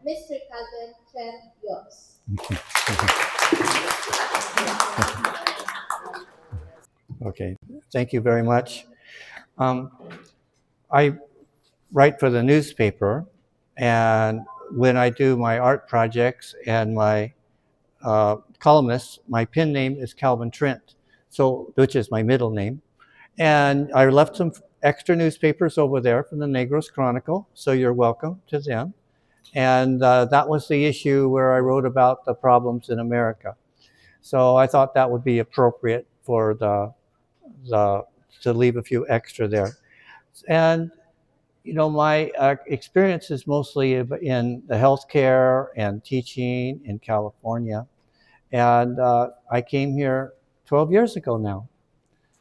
Mr. Calvin Trent Yost. Okay, thank you very much. I write for the newspaper, and when I do my art projects and my columnists, my pen name is Calvin Trent, so which is my middle name. And I left some extra newspapers over there from the Negros Chronicle, so you're welcome to them. And that was the issue where I wrote about the problems in America. So I thought that would be appropriate for to leave a few extra there. And my experience is mostly in the healthcare and teaching in California. And I came here 12 years ago now.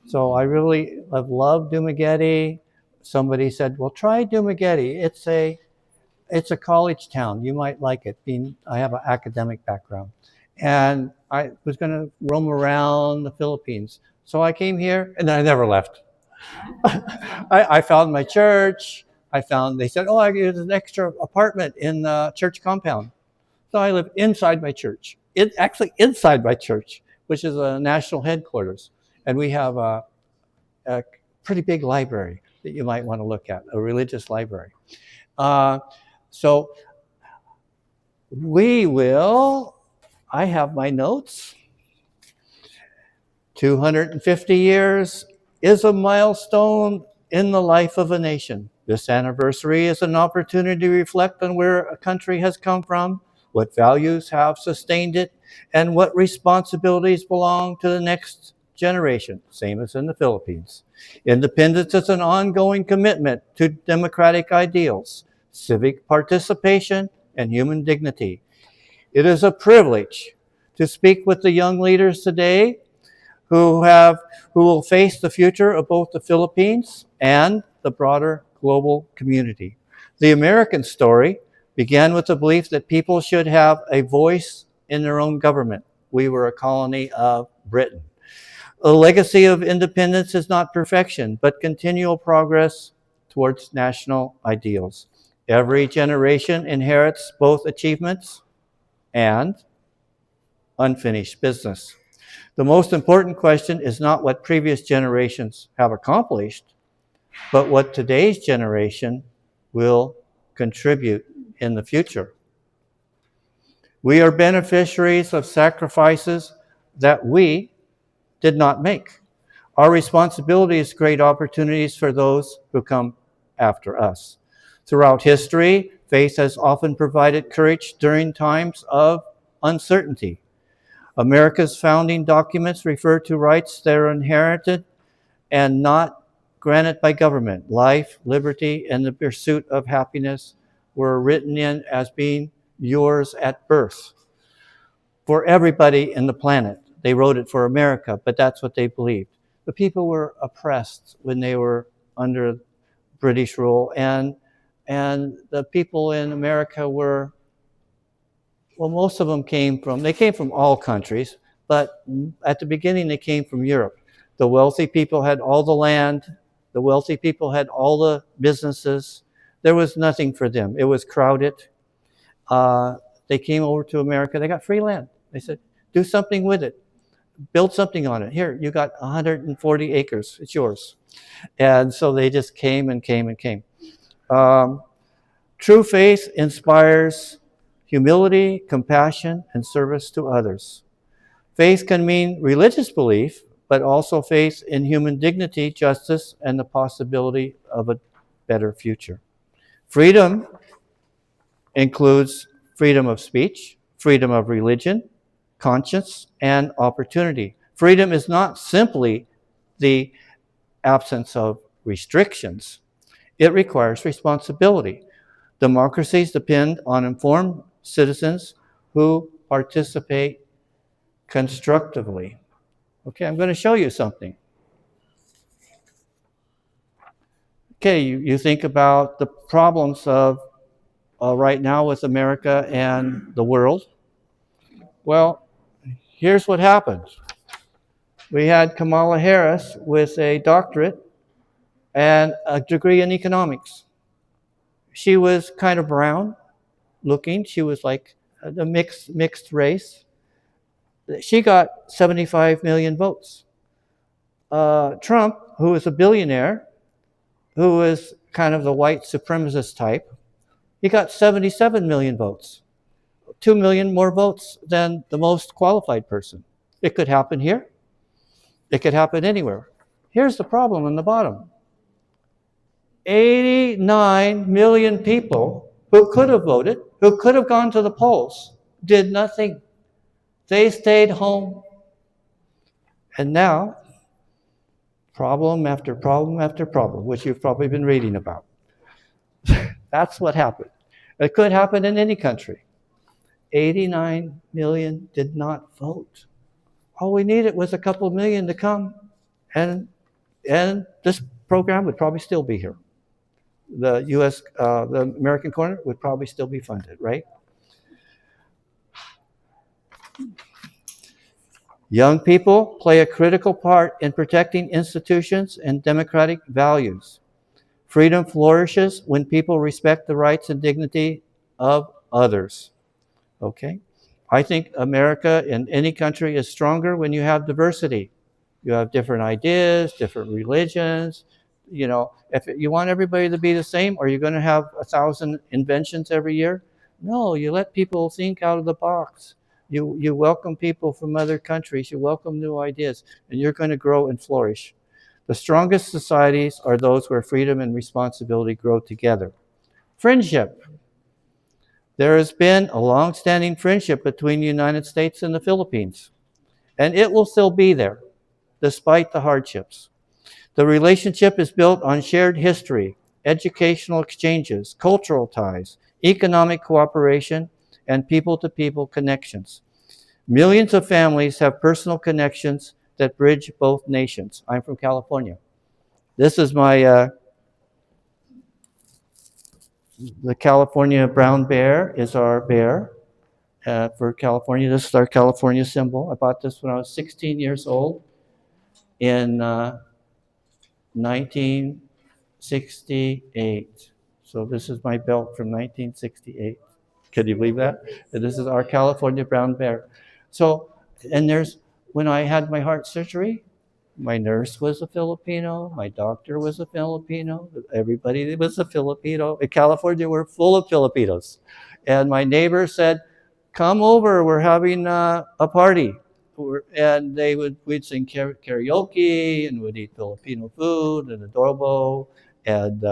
So I really have loved Dumaguete. Somebody said, well, try Dumaguete. It's a college town. You might like it. I have an academic background. And I was going to roam around the Philippines. So I came here and I never left. I found my church. They said, oh, there's an extra apartment in the church compound. So I live inside my church. Actually inside my church, which is a national headquarters. And we have a pretty big library that you might want to look at, a religious library. So I have my notes. 250 years is a milestone in the life of a nation. This anniversary is an opportunity to reflect on where a country has come from, what values have sustained it, and what responsibilities belong to the next generation, same as in the Philippines. Independence is an ongoing commitment to democratic ideals, civic participation, and human dignity. It is a privilege to speak with the young leaders today who will face the future of both the Philippines and the broader global community. The American story began with the belief that people should have a voice in their own government. We were a colony of Britain. The legacy of independence is not perfection, but continual progress towards national ideals. Every generation inherits both achievements and unfinished business. The most important question is not what previous generations have accomplished, but what today's generation will contribute in the future. We are beneficiaries of sacrifices that we did not make. Our responsibility is to create opportunities for those who come after us. Throughout history, faith has often provided courage during times of uncertainty. America's founding documents refer to rights that are inherited and not granted by government. Life, liberty, and the pursuit of happiness were written in as being yours at birth. For everybody in the planet. They wrote it for America, but that's what they believed. The people were oppressed when they were under British rule, and the people in America were, well, most of them came from all countries, but at the beginning they came from Europe. The wealthy people had all the land. The wealthy people had all the businesses. There was nothing for them. It was crowded. They came over to America. They got free land. They said, do something with it. Build something on it. Here, you got 140 acres. It's yours. And so they just came and came and came. True faith inspires humility, compassion, and service to others. Faith can mean religious belief, but also faith in human dignity, justice, and the possibility of a better future. Freedom includes freedom of speech, freedom of religion, conscience, and opportunity. Freedom is not simply the absence of restrictions. It requires responsibility. Democracies depend on informed citizens who participate constructively. Okay, I'm going to show you something. Okay, you think about the problems of right now with America and the world. Well, here's what happened. We had Kamala Harris with a doctorate and a degree in economics. She was kind of brown. looking. She was like the mixed race. She got 75 million votes. Trump, who is a billionaire, who is kind of the white supremacist type, he got 77 million votes, 2 million more votes than the most qualified person. It could happen here. It could happen anywhere. Here's the problem on the bottom. 89 million people who could have voted, who could have gone to the polls, did nothing. They stayed home. And now, problem after problem after problem, which you've probably been reading about. That's what happened. It could happen in any country. 89 million did not vote. All we needed was a couple million to come, and this program would probably still be here. The the American corner would probably still be funded, right? Young people play a critical part in protecting institutions and democratic values. Freedom flourishes when people respect the rights and dignity of others. Okay? I think America in any country is stronger when you have diversity. You have different ideas, different religions. You know, if you want everybody to be the same, are you going to have 1,000 inventions every year? No, you let people think out of the box. You welcome people from other countries. You welcome new ideas, and you're going to grow and flourish. The strongest societies are those where freedom and responsibility grow together. Friendship. There has been a long-standing friendship between the United States and the Philippines, and it will still be there, despite the hardships. The relationship is built on shared history, educational exchanges, cultural ties, economic cooperation, and people-to-people connections. Millions of families have personal connections that bridge both nations. I'm from California. This is my the California brown bear is our bear for California. This is our California symbol. I bought this when I was 16 years old in 1968. So this is my belt from 1968. Can you believe that? And this is our California brown bear. So, and when I had my heart surgery, my nurse was a Filipino, my doctor was a Filipino, everybody was a Filipino. In California, we're full of Filipinos. And my neighbor said, come over, we're having a party. And we'd sing karaoke, and we'd eat Filipino food and adobo, and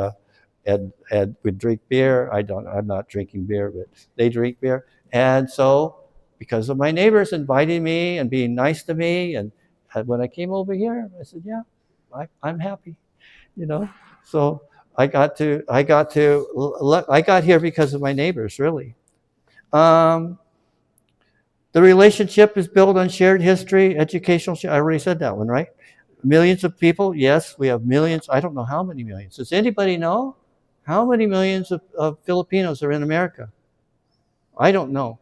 we'd drink beer. I'm not drinking beer, but they drink beer. And so, because of my neighbors inviting me and being nice to me, and when I came over here, I said, yeah, I'm happy, you know. So I got here because of my neighbors, really. The relationship is built on shared history, educational. I already said that one, right? Millions of people. Yes, we have millions. I don't know how many millions. Does anybody know how many millions of Filipinos are in America? I don't know.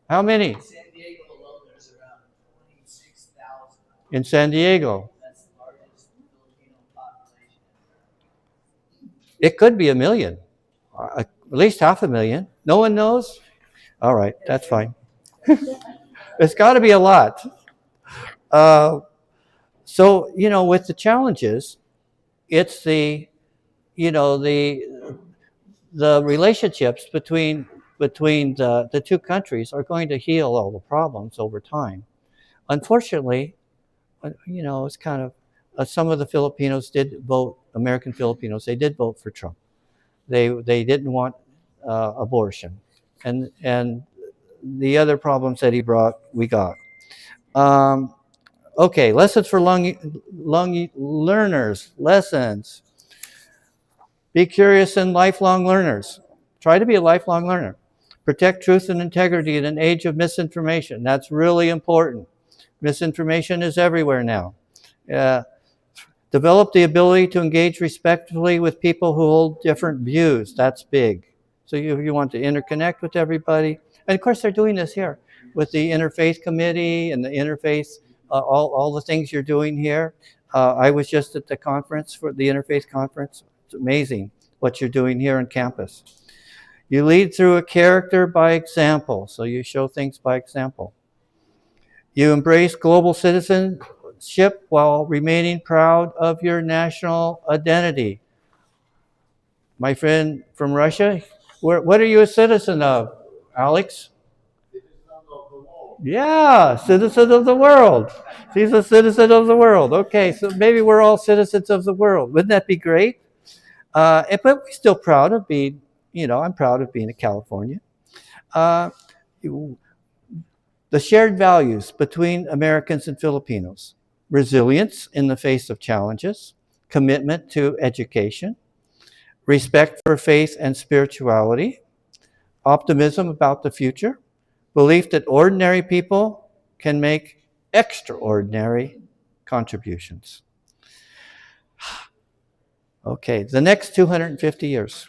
How many? In San Diego alone, there's around 26,000. In San Diego. That's the largest Filipino population. It could be a million, at least 500,000. No one knows? All right, that's fine. It's got to be a lot. So, you know, with the challenges, it's the relationships between the two countries are going to heal all the problems over time. Unfortunately, you know, it's kind of some of the Filipinos did vote. American Filipinos, they did vote for Trump. They didn't want abortion, and the other problems that he brought, we got. Okay, lessons for long learners. Lessons. Be curious and lifelong learners. Try to be a lifelong learner. Protect truth and integrity in an age of misinformation. That's really important. Misinformation is everywhere now. Develop the ability to engage respectfully with people who hold different views. That's big. So you want to interconnect with everybody. And of course, they're doing this here with the Interfaith Committee and the Interfaith, all the things you're doing here. I was just at the conference for the Interfaith Conference. It's amazing what you're doing here on campus. You lead through a character by example, so you show things by example. You embrace global citizenship while remaining proud of your national identity. My friend from Russia, what are you a citizen of, Alex? Yeah, citizen of the world. He's a citizen of the world. Okay, so maybe we're all citizens of the world. Wouldn't that be great? But we're still proud of being, I'm proud of being a Californian. Uh, the shared values between Americans and Filipinos: resilience in the face of challenges, commitment to education, respect for faith and spirituality, optimism about the future, belief that ordinary people can make extraordinary contributions. Okay, the next 250 years.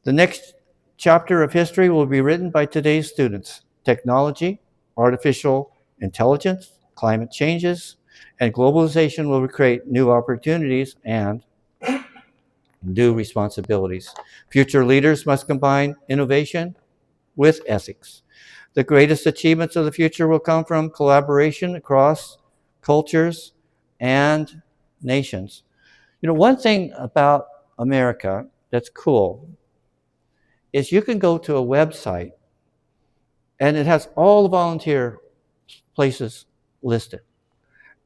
The next chapter of history will be written by today's students. Technology, artificial intelligence, climate changes, and globalization will create new opportunities and new responsibilities. Future leaders must combine innovation with ethics. The greatest achievements of the future will come from collaboration across cultures and nations. One thing about America that's cool is you can go to a website and it has all the volunteer places listed.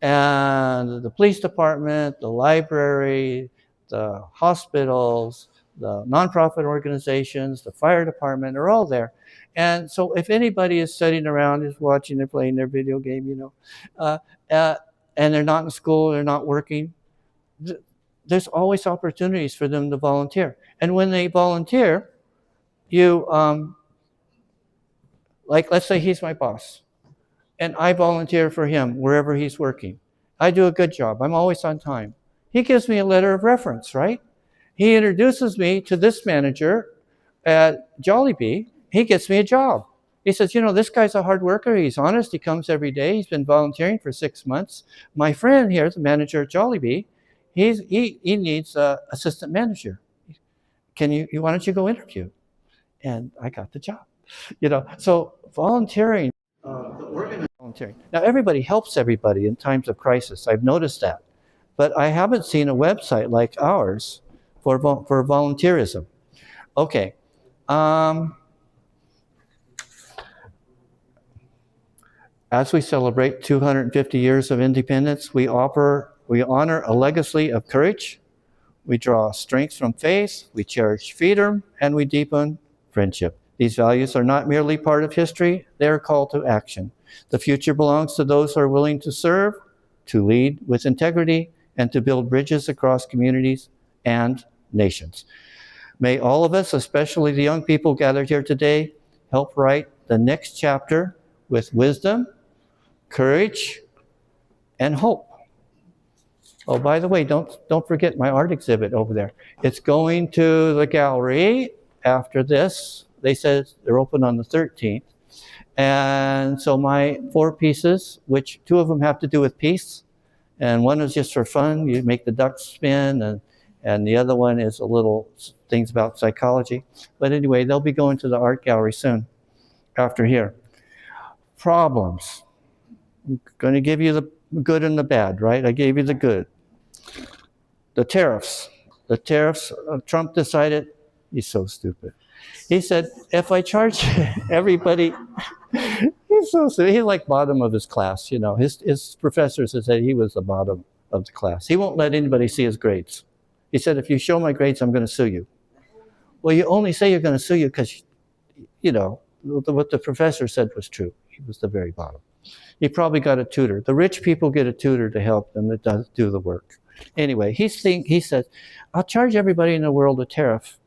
And the police department, the library, the hospitals, the nonprofit organizations, the fire department are all there. And so if anybody is sitting around, is watching, they're playing their video game, uh, uh, and they're not in school, they're not working, there's always opportunities for them to volunteer. And when they volunteer, you, like, let's say he's my boss, and I volunteer for him wherever he's working. I do a good job. I'm always on time. He gives me a letter of reference, right? He introduces me to this manager at Jollibee. He gets me a job. He says, this guy's a hard worker. He's honest. He comes every day. He's been volunteering for 6 months. My friend here, the manager at Jollibee, he needs an assistant manager. Why don't you go interview? And I got the job. So volunteering, volunteering. Now, everybody helps everybody in times of crisis. I've noticed that. But I haven't seen a website like ours for volunteerism. Okay. As we celebrate 250 years of independence, we honor a legacy of courage. We draw strength from faith, we cherish freedom, and we deepen friendship. These values are not merely part of history, they are called to action. The future belongs to those who are willing to serve, to lead with integrity, and to build bridges across communities and nations. May all of us, especially the young people gathered here today, help write the next chapter with wisdom, courage, and hope. Oh, by the way, don't forget my art exhibit over there. It's going to the gallery after this. They said they're open on the 13th. And so my 4 pieces, which 2 of them have to do with peace, and one is just for fun. You make the ducks spin, and the other one is a little things about psychology. But anyway, they'll be going to the art gallery soon after here. Problems. I'm going to give you the good and the bad, right? I gave you the good. The tariffs. Trump decided, he's so stupid. He said, if I charge everybody, he's so stupid. He's like bottom of his class, His professors had said he was the bottom of the class. He won't let anybody see his grades. He said, if you show my grades, I'm going to sue you. Well, you only say you're going to sue you because, what the professor said was true. He was the very bottom. He probably got a tutor. The rich people get a tutor to help them that do the work. Anyway, he said, I'll charge everybody in the world a tariff,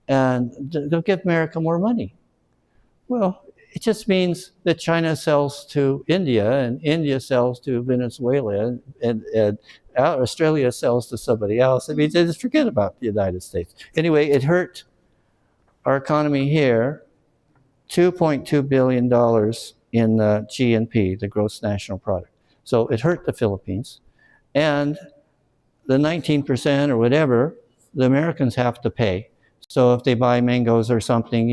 and they'll give America more money. Well, it just means that China sells to India, and India sells to Venezuela, and Australia sells to somebody else. I mean, just forget about the United States. Anyway, it hurt our economy here, $2.2 billion in GNP, the gross national product. So it hurt the Philippines. And the 19% or whatever, the Americans have to pay. So if they buy mangoes or something,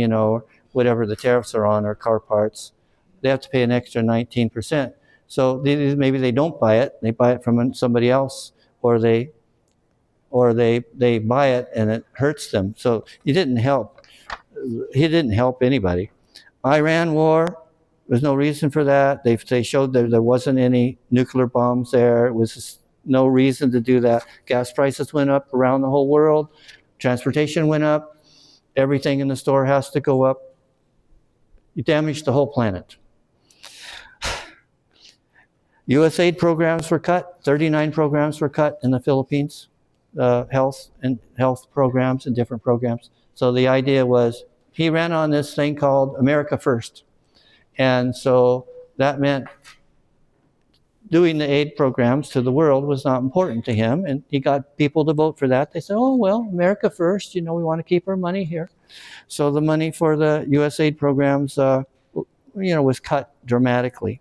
whatever the tariffs are on, or car parts, they have to pay an extra 19%. So maybe they don't buy it; they buy it from somebody else, or they buy it and it hurts them. So he didn't help. He didn't help anybody. Iran war. There's no reason for that. They showed that there wasn't any nuclear bombs there. It was just no reason to do that. Gas prices went up around the whole world. Transportation went up. Everything in the store has to go up. You damaged the whole planet. U.S. aid programs were cut. 39 programs were cut in the Philippines, health programs and different programs. So the idea was he ran on this thing called America First. And so that meant doing the aid programs to the world was not important to him. And he got people to vote for that. They said, oh, well, America first, we want to keep our money here. So the money for the U.S. aid programs, was cut dramatically.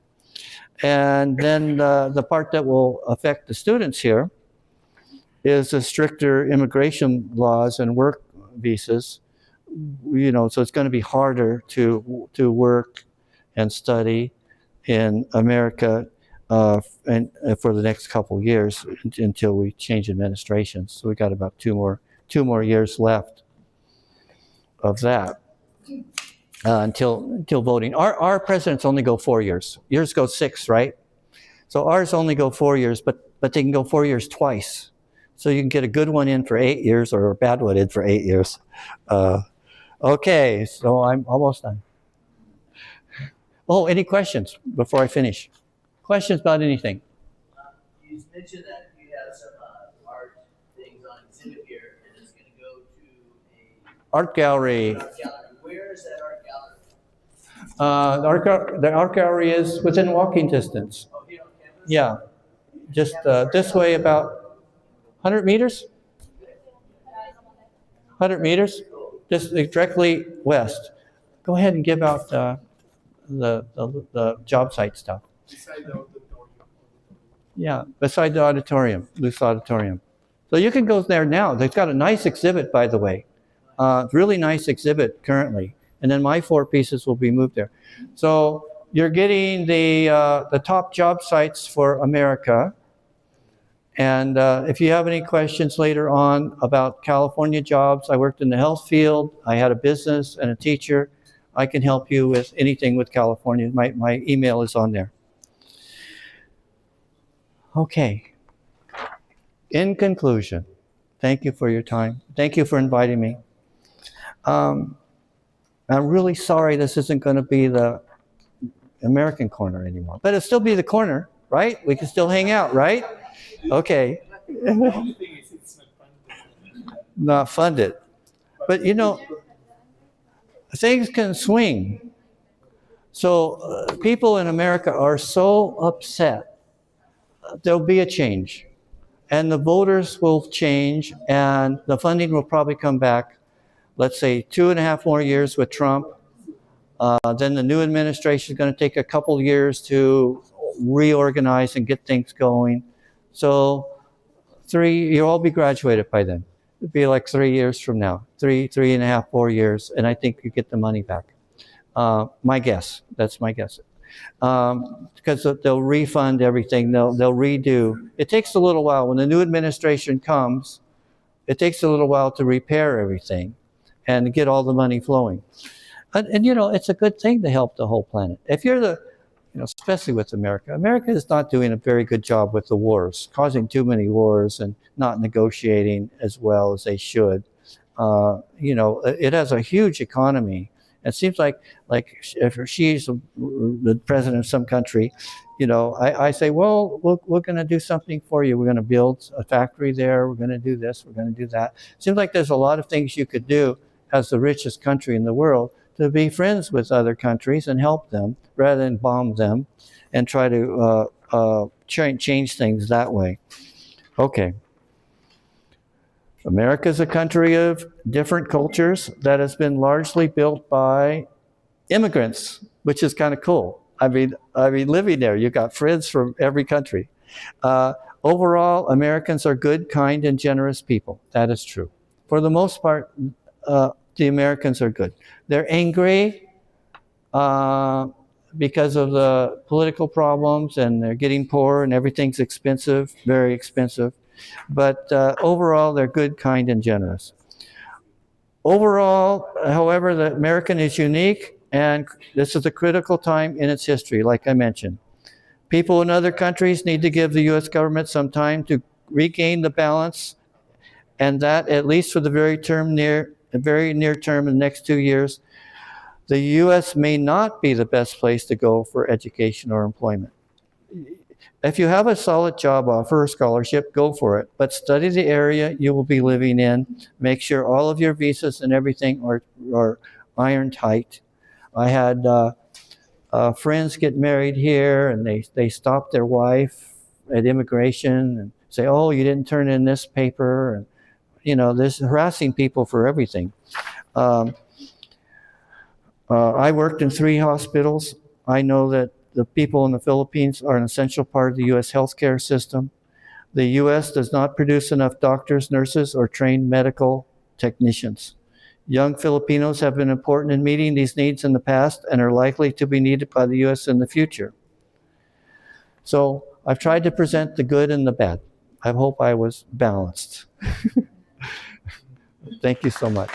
And then the part that will affect the students here is the stricter immigration laws and work visas. So it's going to be harder to work and study in America and for the next couple years until we change administrations. So we got about two more years left of that until voting. Our presidents only go 4 years. Yours go 6, right? So ours only go 4 years, but they can go 4 years twice. So you can get a good one in for 8 years or a bad one in for 8 years. Okay, so I'm almost done. Oh, any questions before I finish? Questions about anything? You mentioned that you have some art things on exhibit here, and it's going to go to Art gallery. art gallery. Where is that art gallery? The art gallery is within walking distance. Oh, here on campus? Yeah, just this way about 100 meters? 100 meters? Just directly west. Go ahead and give out the job site stuff. Beside the auditorium. Yeah, beside the auditorium, Luce Auditorium. So you can go there now. They've got a nice exhibit, by the way. Really nice exhibit currently. And then my 4 pieces will be moved there. So you're getting the top job sites for America. And if you have any questions later on about California jobs, I worked in the health field. I had a business and a teacher. I can help you with anything with California. My email is on there. Okay. In conclusion, thank you for your time. Thank you for inviting me. I'm really sorry this isn't going to be the American corner anymore, but it'll still be the corner, right? We can still hang out, right? Okay. The only thing is it's not funded. Not funded. But things can swing. So people in America are so upset. There'll be a change. And the voters will change, and the funding will probably come back, let's say 2.5 more years with Trump. Then the new administration is going to take a couple years to reorganize and get things going. So you'll all be graduated by then. It'd be like 3 years from now, 3.5, 4 years, and I think you get the money back. My guess, that's my guess. Because they'll refund everything, they'll redo. It takes a little while. When the new administration comes, it takes a little while to repair everything and get all the money flowing. And it's a good thing to help the whole planet. If you're especially with America. America is not doing a very good job with the wars, causing too many wars and not negotiating as well as they should. It has a huge economy. It seems like if she's the president of some country, I say, well, we're going to do something for you. We're going to build a factory there. We're going to do this. We're going to do that. It seems like there's a lot of things you could do as the richest country in the world to be friends with other countries and help them rather than bomb them and try to change things that way. Okay. America is a country of different cultures that has been largely built by immigrants, which is kind of cool. I mean, living there, you've got friends from every country. Overall, Americans are good, kind, and generous people. That is true. For the most part, the Americans are good. They're angry because of the political problems, and they're getting poor, and everything's expensive, very expensive. But overall, they're good, kind, and generous. Overall, however, the American is unique, and this is a critical time in its history, like I mentioned. People in other countries need to give the U.S. government some time to regain the balance, and that, at least for the very near term, in the next 2 years, the U.S. may not be the best place to go for education or employment. If you have a solid job offer or scholarship, go for it. But study the area you will be living in. Make sure all of your visas and everything are iron tight. I had friends get married here, and they stop their wife at immigration and say, "Oh, you didn't turn in this paper," and this harassing people for everything. I worked in 3 hospitals. I know that the people in the Philippines are an essential part of the U.S. healthcare system. The U.S. does not produce enough doctors, nurses, or trained medical technicians. Young Filipinos have been important in meeting these needs in the past and are likely to be needed by the U.S. in the future. So I've tried to present the good and the bad. I hope I was balanced. Thank you so much.